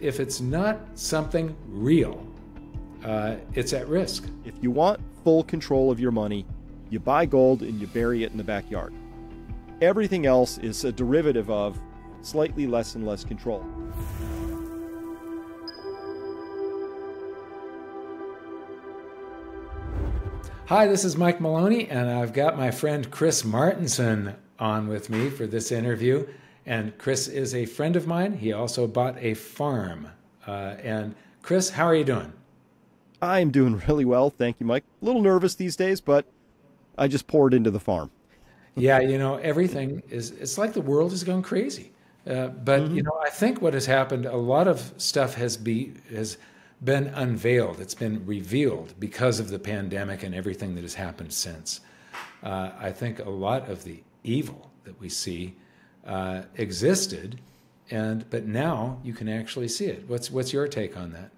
If it's not something real, it's at risk. If you want full control of your money, you buy gold and you bury it in the backyard. Everything else is a derivative of slightly less and less control. Hi, this is Mike Maloney, and I've got my friend Chris Martenson on with me for this interview. And Chris is a friend of mine. He also bought a farm. And Chris, how are you doing? I'm doing really well, thank you, Mike. A little nervous these days, but I just poured into the farm. Yeah, you know, everything it's like the world is going crazy. But, you know, I think what has happened, a lot of stuff has been unveiled. It's been revealed because of the pandemic and everything that has happened since. I think a lot of the evil that we see existed, but now you can actually see it. What's your take on that?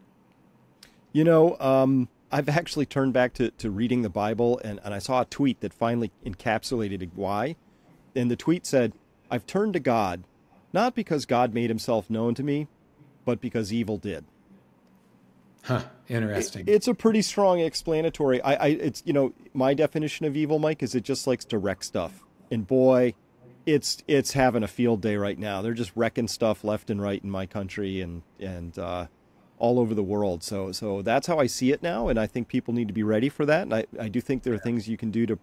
You know, I've actually turned back to reading the Bible, and I saw a tweet that finally encapsulated why. And the tweet said, "I've turned to God, not because God made himself known to me, but because evil did." Huh, interesting. It's a pretty strong explanatory. It's, you know, my definition of evil, Mike, is it just likes to wreck stuff. And boy, it's having a field day right now. They're just wrecking stuff left and right in my country and all over the world. So that's how I see it now, and I think people need to be ready for that. And I do think there are things you can do to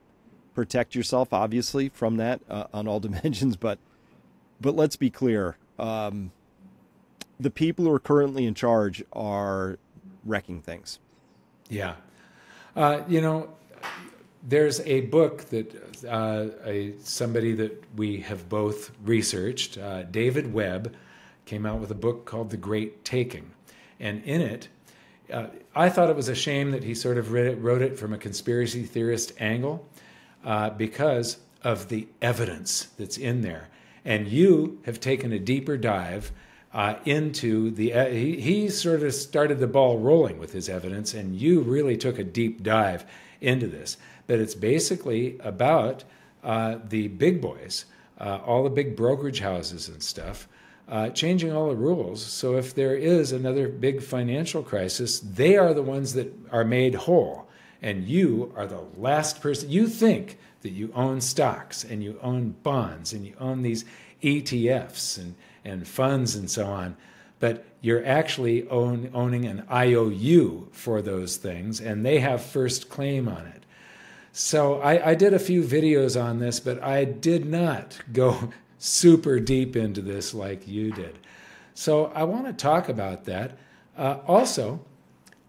protect yourself, obviously, from that on all dimensions. But let's be clear. The people who are currently in charge are wrecking things. Yeah. You know, there's a book that somebody that we have both researched, David Webb, came out with a book called The Great Taking. And in it, I thought it was a shame that he sort of wrote it from a conspiracy theorist angle because of the evidence that's in there. And you have taken a deeper dive into he sort of started the ball rolling with his evidence, and you really took a deep dive into this. But it's basically about the big boys, all the big brokerage houses and stuff, changing all the rules. So if there is another big financial crisis, they are the ones that are made whole. And you are the last person. You think that you own stocks and you own bonds and you own these ETFs and funds and so on, but you're actually owning an IOU for those things, and they have first claim on it. So I did a few videos on this, but I did not go super deep into this like you did. So I want to talk about that. Also,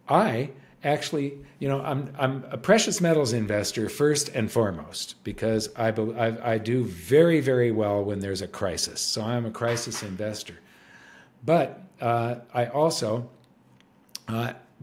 I actually, you know, I'm a precious metals investor first and foremost because I do very, very well when there's a crisis. So I'm a crisis investor. But I also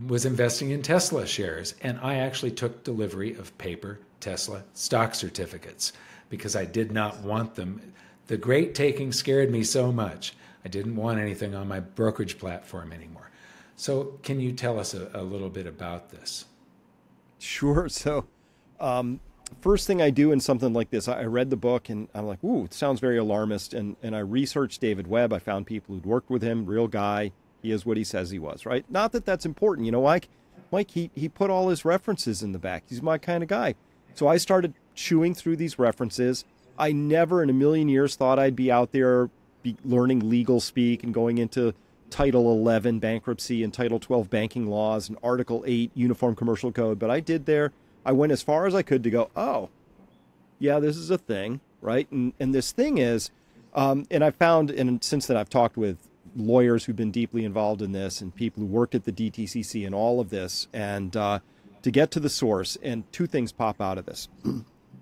was investing in Tesla shares, and I actually took delivery of paper Tesla stock certificates because I did not want them. The Great Taking scared me so much. I didn't want anything on my brokerage platform anymore. So can you tell us a little bit about this? Sure. So first thing I do in something like this, I read the book and I'm like, ooh, it sounds very alarmist. And I researched David Webb. I found people who'd worked with him, real guy. He is what he says he was, right? Not that that's important. You know, Mike, he put all his references in the back. He's my kind of guy. So I started chewing through these references. I never in a million years thought I'd be out there learning legal speak and going into Title 11 bankruptcy and Title 12 banking laws and Article 8 Uniform Commercial Code. But I did there. I went as far as I could to go, oh, yeah, this is a thing, right? And this thing is, and I found, and since then I've talked with lawyers who've been deeply involved in this and people who worked at the DTCC and all of this, and to get to the source, and two things pop out of this.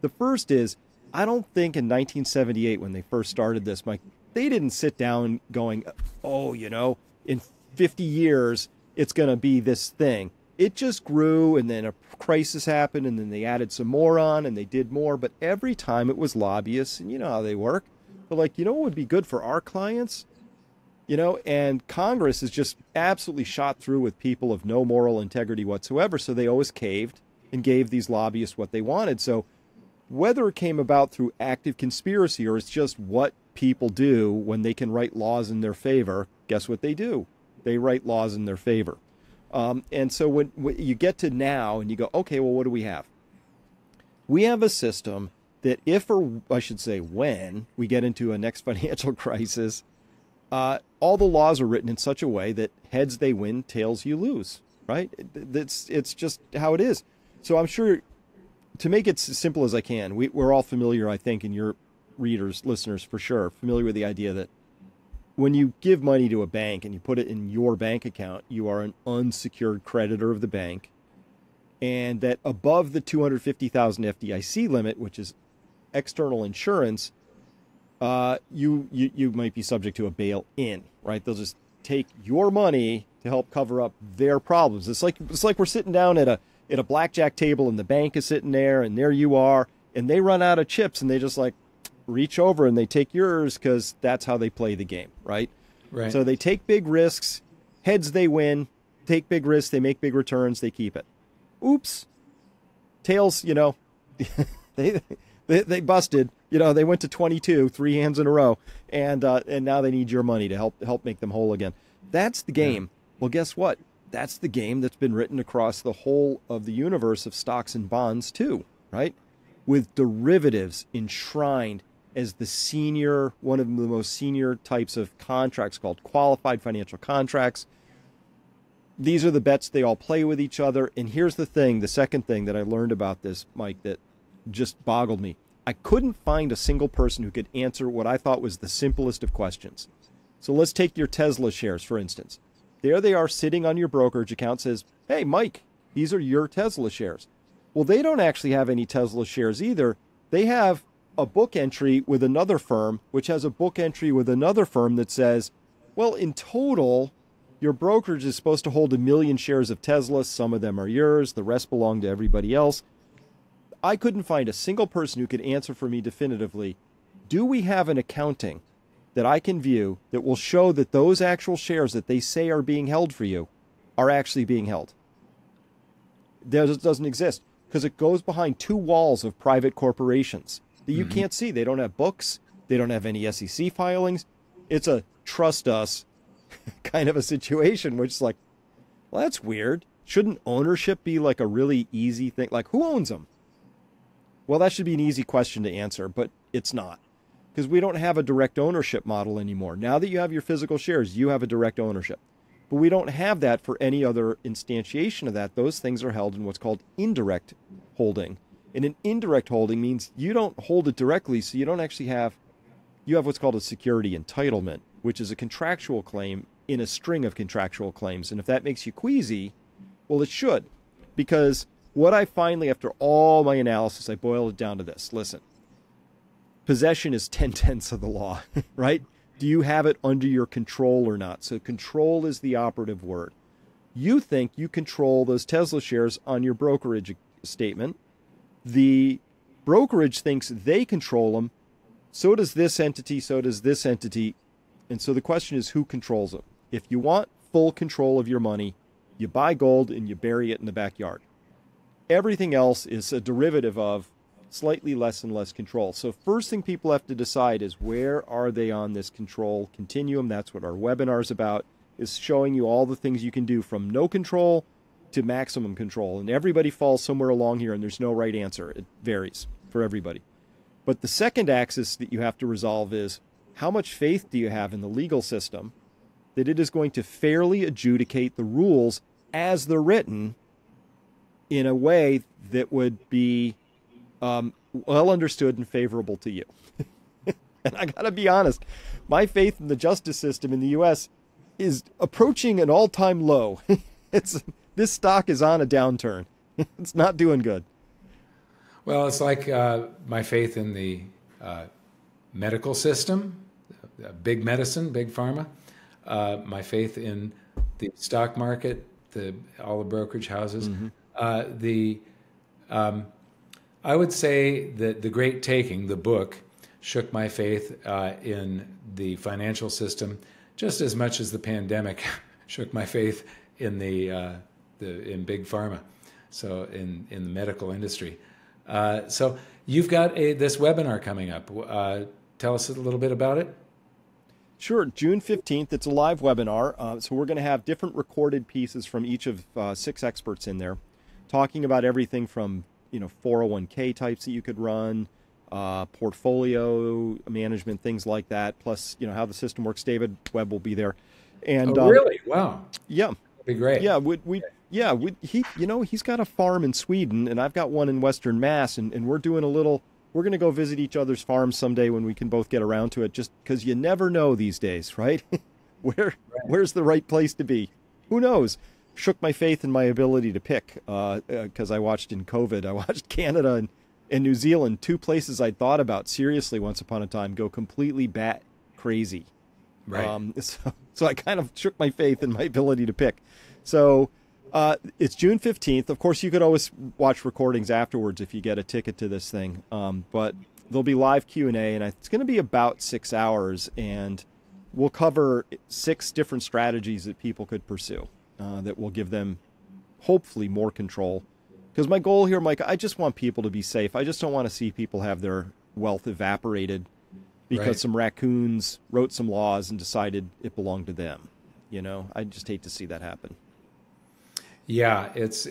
The first is, I don't think in 1978 when they first started this, Mike, they didn't sit down going, oh, you know, in 50 years, it's going to be this thing. It just grew, and then a crisis happened, and then they added some more on, and they did more. But every time it was lobbyists, and you know how they work. But like, you know what would be good for our clients? You know, and Congress is just absolutely shot through with people of no moral integrity whatsoever. So they always caved and gave these lobbyists what they wanted. So whether it came about through active conspiracy or it's just what people do when they can write laws in their favor, guess what they do? They write laws in their favor. And so when you get to now and you go, okay, well, what do we have? We have a system that if, or I should say when, we get into a next financial crisis, all the laws are written in such a way that heads they win, tails you lose, right? It's just how it is. So I'm sure, to make it as simple as I can, we're all familiar, I think, and your readers, listeners for sure, familiar with the idea that when you give money to a bank and you put it in your bank account, you are an unsecured creditor of the bank, and that above the 250,000 FDIC limit, which is external insurance, you might be subject to a bail-in, right? They'll just take your money to help cover up their problems. It's like we're sitting down at a blackjack table and the bank is sitting there and there you are, and they run out of chips and they just like reach over and they take yours because that's how they play the game, right? Right. So they take big risks, heads they win, take big risks, they make big returns, they keep it. Oops. Tails, they busted. They went to 22, 3 hands in a row, and now they need your money to help make them whole again. That's the game. Yeah. Well, guess what? That's the game that's been written across the whole of the universe of stocks and bonds too, right? With derivatives enshrined as one of the most senior types of contracts called qualified financial contracts. These are the bets they all play with each other. And here's the second thing that I learned about this, Mike, that just boggled me. I couldn't find a single person who could answer what I thought was the simplest of questions. So let's take your Tesla shares, for instance. There they are sitting on your brokerage account, says, hey, Mike, these are your Tesla shares. Well, they don't actually have any Tesla shares either. They have a book entry with another firm, which has a book entry with another firm that says, well, in total, your brokerage is supposed to hold 1 million shares of Tesla. Some of them are yours. The rest belong to everybody else. I couldn't find a single person who could answer for me definitively, do we have an accounting that I can view that will show that those actual shares that they say are being held for you are actually being held? That doesn't exist because it goes behind 2 walls of private corporations that you can't see. They don't have books. They don't have any SEC filings. It's a trust us kind of a situation, which is like, well, that's weird. Shouldn't ownership be like a really easy thing? Like, who owns them? Well, that should be an easy question to answer, but it's not, because we don't have a direct ownership model anymore. Now that you have your physical shares, you have a direct ownership. But we don't have that for any other instantiation of that. Those things are held in what's called indirect holding. And an indirect holding means you don't hold it directly, so you don't actually you have what's called a security entitlement, which is a contractual claim in a string of contractual claims. And if that makes you queasy, well, it should. Because what I finally, after all my analysis, I boiled it down to this. Listen, possession is 10/10 of the law, right? Do you have it under your control or not? So control is the operative word. You think you control those Tesla shares on your brokerage statement. The brokerage thinks they control them. So does this entity, so does this entity. And so the question is, who controls them? If you want full control of your money, you buy gold and you bury it in the backyard. Everything else is a derivative of slightly less and less control. So first thing people have to decide is, where are they on this control continuum? That's what our webinar is about, is showing you all the things you can do from no control to maximum control. And everybody falls somewhere along here, and there's no right answer. It varies for everybody. But the second axis that you have to resolve is, how much faith do you have in the legal system that it is going to fairly adjudicate the rules as they're written in a way that would be well understood and favorable to you? And I got to be honest, my faith in the justice system in the U.S. is approaching an all-time low. This stock is on a downturn. It's not doing good. Well, it's like my faith in the medical system, big medicine, big pharma, my faith in the stock market, all the brokerage houses. I would say that The Great Taking, the book, shook my faith in the financial system just as much as the pandemic shook my faith in in big pharma, so in the medical industry. So you've got this webinar coming up. Tell us a little bit about it. Sure. June 15th, it's a live webinar. So we're going to have different recorded pieces from each of 6 experts in there, talking about everything from, 401k types that you could run, portfolio management, things like that, plus, how the system works. David Webb will be there. And Oh, really? Wow. yeah, That'd be great. yeah, he's got a farm in Sweden and I've got one in Western Mass, and we're going to go visit each other's farms someday when we can both get around to it, just because you never know these days, right? Where's the right place to be? Who knows? Shook my faith in my ability to pick, because I watched in COVID. I watched Canada and New Zealand, 2 places I'd thought about seriously once upon a time, go completely bat crazy. Right. So I kind of shook my faith in my ability to pick. So it's June 15th. Of course, you could always watch recordings afterwards if you get a ticket to this thing. But there'll be live Q&A, and it's going to be about 6 hours, and we'll cover 6 different strategies that people could pursue that will give them, hopefully, more control. Because my goal here, Mike, I just want people to be safe. I just don't want to see people have their wealth evaporated because some raccoons wrote some laws and decided it belonged to them. I just hate to see that happen. Yeah, it's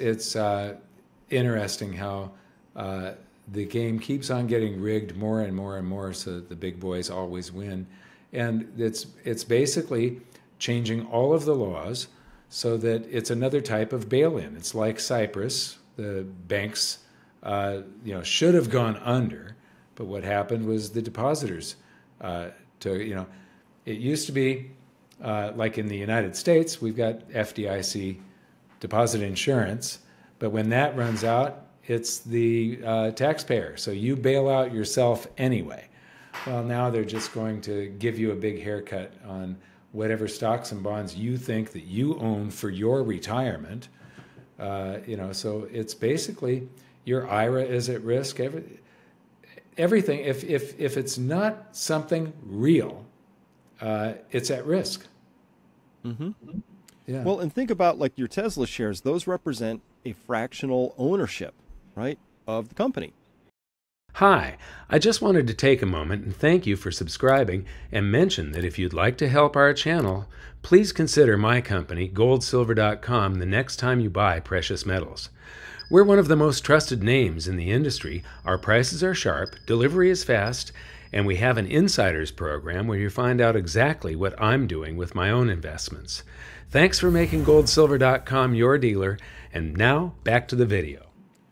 interesting how the game keeps on getting rigged more and more and more, so that the big boys always win. And it's basically changing all of the laws so that it's another type of bail-in. It's like Cyprus. The banks, should have gone under, but what happened was the depositors it used to be like in the United States, we've got FDIC deposit insurance, but when that runs out, it's the taxpayer. So you bail out yourself anyway. Well, now they're just going to give you a big haircut on whatever stocks and bonds you think that you own for your retirement. So it's basically your IRA is at risk. Everything. If it's not something real, it's at risk. Mm-hmm. Yeah. Well, and think about like your Tesla shares. Those represent a fractional ownership, right, of the company. Hi, I just wanted to take a moment and thank you for subscribing and mention that if you'd like to help our channel, please consider my company, GoldSilver.com, the next time you buy precious metals. We're one of the most trusted names in the industry. Our prices are sharp, delivery is fast, and we have an insiders program where you find out exactly what I'm doing with my own investments. Thanks for making GoldSilver.com your dealer, and now back to the video.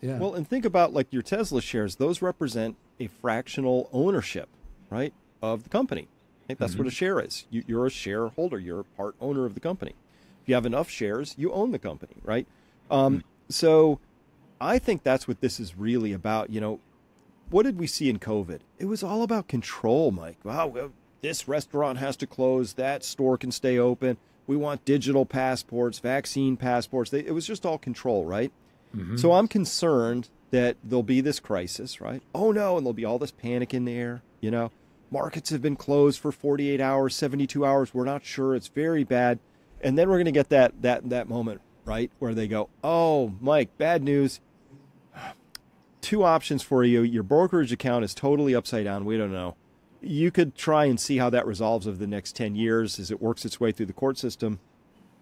Yeah. Well, and think about like your Tesla shares. Those represent a fractional ownership, right, of the company. I think that's what a share is. You're a shareholder. You're a part owner of the company. If you have enough shares, you own the company, right? So I think that's what this is really about. What did we see in COVID? It was all about control, Mike. Wow, well, this restaurant has to close. That store can stay open. We want digital passports, vaccine passports. It was just all control, right? Mm-hmm. So I'm concerned that there'll be this crisis, right? Oh, no, and there'll be all this panic in the air. Markets have been closed for 48 hours, 72 hours. We're not sure. It's very bad. And then we're going to get that moment, right, where they go, oh, Mike, bad news. 2 options for you. Your brokerage account is totally upside down. We don't know. You could try and see how that resolves over the next 10 years as it works its way through the court system.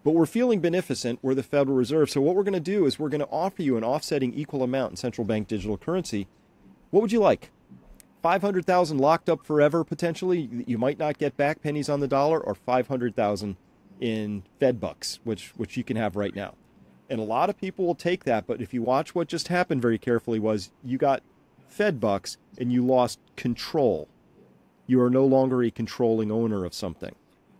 But we're feeling beneficent. We're the Federal Reserve. So what we're going to do is we're going to offer you an offsetting equal amount in central bank digital currency. What would you like? 500,000 locked up forever, potentially. You might not get back pennies on the dollar, or 500,000 in Fed bucks, which you can have right now. And a lot of people will take that. But if you watch what just happened very carefully, was you got Fed bucks and you lost control. You are no longer a controlling owner of something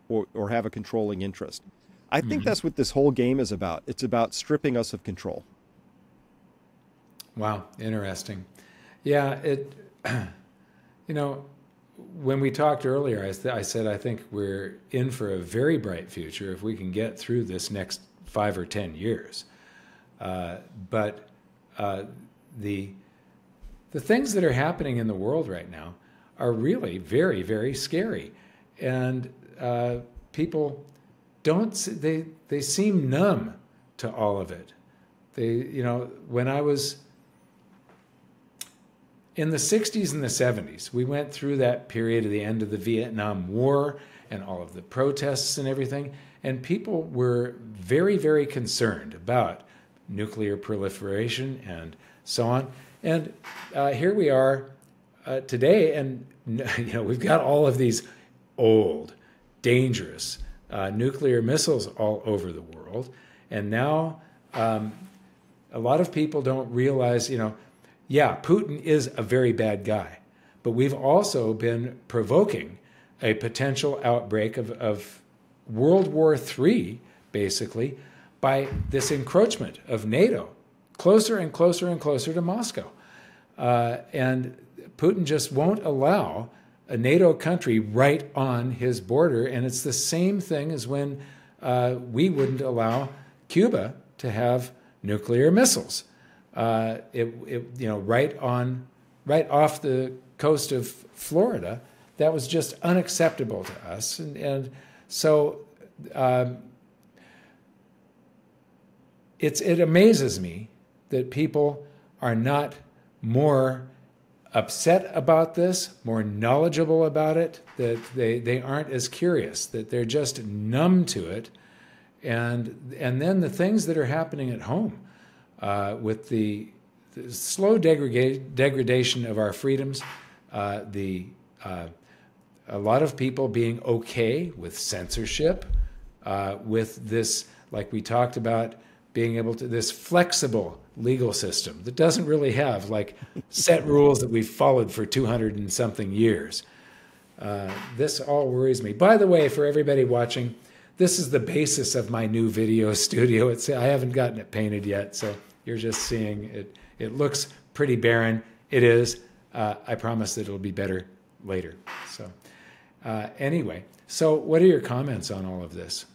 or have a controlling interest. I think that's what this whole game is about. It's about stripping us of control. Wow, interesting. Yeah, when we talked earlier, I said I think we're in for a very bright future if we can get through this next 5 or 10 years. But the things that are happening in the world right now are really very, very scary, and people they seem numb to all of it. When I was in the 60s and the 70s, we went through that period of the end of the Vietnam War, and all of the protests and everything. And people were very, very concerned about nuclear proliferation and so on. And here we are today, and we've got all of these old, dangerous nuclear missiles all over the world. And now a lot of people don't realize, yeah, Putin is a very bad guy, but we've also been provoking a potential outbreak of World War III, basically, by this encroachment of NATO, closer and closer and closer to Moscow. And Putin just won't allow a NATO country right on his border. And it's the same thing as when we wouldn't allow Cuba to have nuclear missiles. Right off the coast of Florida, that was just unacceptable to us. And so it amazes me that people are not more upset about this, more knowledgeable about it, that they aren't as curious, that they're just numb to it. And then the things that are happening at home with the slow degradation of our freedoms, a lot of people being okay with censorship, with this, like we talked about, being able to, this flexible legal system that doesn't really have like set rules that we've followed for 200 and something years. This all worries me. By the way, for everybody watching, this is the basis of my new video studio. I haven't gotten it painted yet, so you're just seeing it. It looks pretty barren. It is. I promise that it'll be better later. So anyway, so what are your comments on all of this?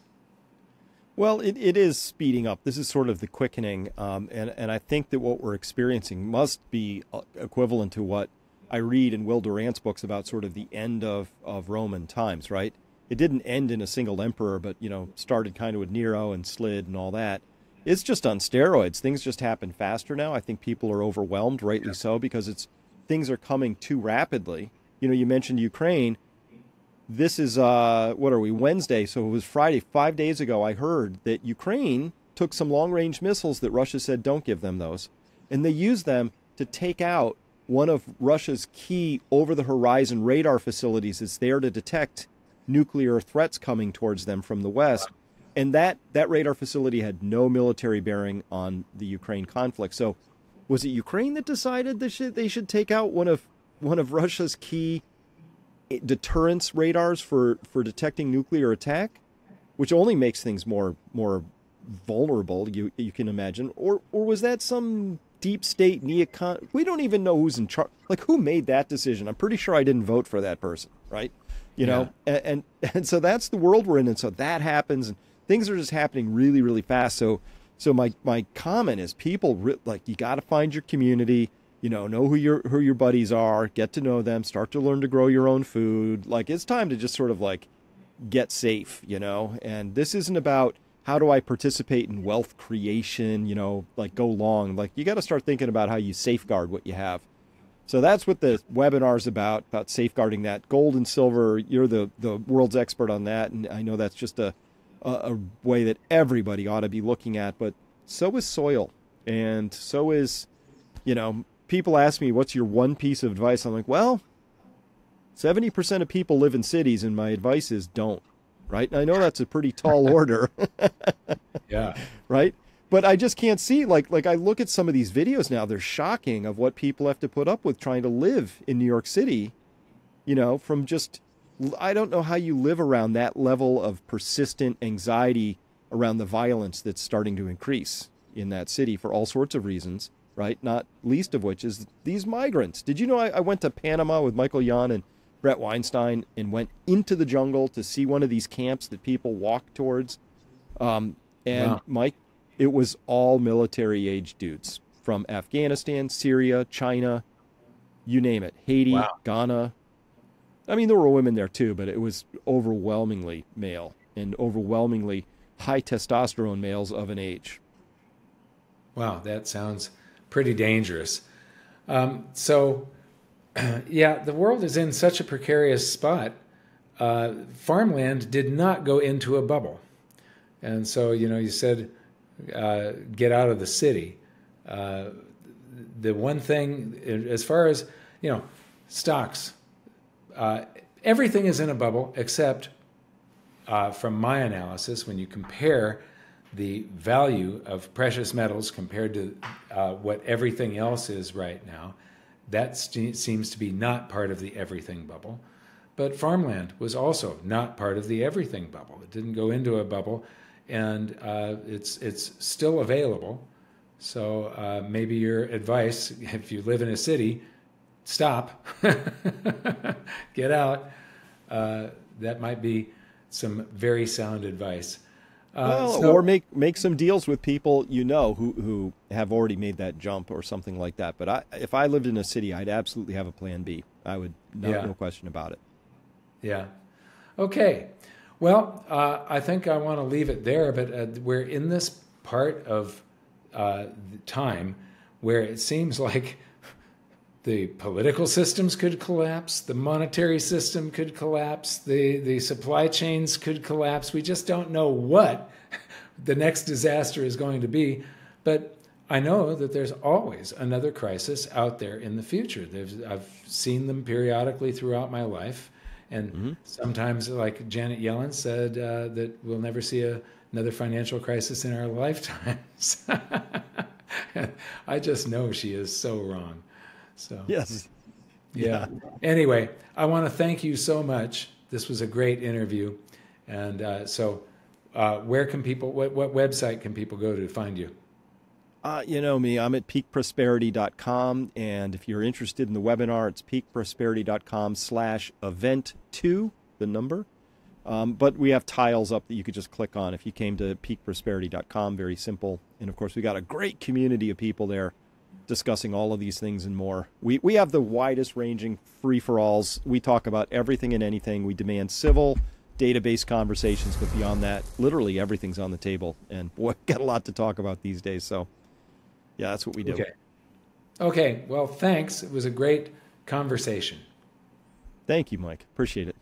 Well, it is speeding up. This is sort of the quickening, and I think that what we're experiencing must be equivalent to what I read in Will Durant's books about sort of the end of Roman times, right? It didn't end in a single emperor, but, started kind of with Nero and slid and all that. It's just on steroids. Things just happen faster now. I think people are overwhelmed, rightly so, because things are coming too rapidly. You mentioned Ukraine. This is, what are we, Wednesday, so it was Friday. 5 days ago, I heard that Ukraine took some long-range missiles that Russia said don't give them those, and they used them to take out one of Russia's key over-the-horizon radar facilities that's there to detect nuclear threats coming towards them from the West. And that radar facility had no military bearing on the Ukraine conflict. So was it Ukraine that decided they should take out one of Russia's key deterrence radars for detecting nuclear attack, which only makes things more vulnerable, you can imagine? Or was that some deep state neocon? We don't even know who's in charge. Like, who made that decision? I'm pretty sure I didn't vote for that person, right? And so that's the world we're in, and so that happens, and things are just happening really, really fast. So my comment is, people you got to find your community. Know who your buddies are, get to know them, start to learn to grow your own food. Like, it's time to just sort of get safe, and this isn't about how do I participate in wealth creation, go long. You got to start thinking about how you safeguard what you have. So that's what the webinar's about safeguarding that. Gold and silver, you're the world's expert on that, and I know that's just a way that everybody ought to be looking at, but so is soil, and so is, people ask me, what's your one piece of advice? I'm like, well, 70% of people live in cities, and my advice is don't, right? And I know that's a pretty tall order. Yeah. Right? But I just can't see, I look at some of these videos now, they're shocking of what people have to put up with trying to live in New York City, from just, I don't know how you live around that level of persistent anxiety around the violence that's starting to increase in that city for all sorts of reasons. Right? Not least of which is these migrants. Did you know I went to Panama with Michael Yon and Brett Weinstein and went into the jungle to see one of these camps that people walk towards? Wow. Mike, it was all military-age dudes from Afghanistan, Syria, China, you name it, Haiti, wow. Ghana. I mean, there were women there too, but it was overwhelmingly male and overwhelmingly high testosterone males of an age. Wow, that sounds pretty dangerous. Yeah, the world is in such a precarious spot. farmland did not go into a bubble. And so, you said get out of the city. The one thing, as far as, stocks, everything is in a bubble except, from my analysis, when you compare the value of precious metals compared to what everything else is right now, that seems to be not part of the everything bubble. But farmland was also not part of the everything bubble. It didn't go into a bubble, and it's still available. So maybe your advice, if you live in a city, stop, get out. That might be some very sound advice. Or make some deals with people who have already made that jump or something like that. But if I lived in a city, I'd absolutely have a plan B. I would, no question about it. Yeah. Okay. Well, I think I want to leave it there, but we're in this part of the time where it seems like the political systems could collapse, the monetary system could collapse, the supply chains could collapse. We just don't know what the next disaster is going to be. But I know that there's always another crisis out there in the future. I've seen them periodically throughout my life. And sometimes, like Janet Yellen said, that we'll never see another financial crisis in our lifetimes. I just know she is so wrong. So yes. Yeah. Anyway, I want to thank you so much. This was a great interview. And where can people, what website can people go to find you? You know me, I'm at peakprosperity.com. And if you're interested in the webinar, it's peakprosperity.com/event2, the number. But we have tiles up that you could just click on if you came to peakprosperity.com. Very simple. And of course, we got a great community of people there discussing all of these things and more. We have the widest ranging free-for-alls. We talk about everything and anything. We demand civil, database conversations, but beyond that, literally everything's on the table. And boy, got a lot to talk about these days. So yeah, that's what we do. Okay. Well, thanks. It was a great conversation. Thank you, Mike. Appreciate it.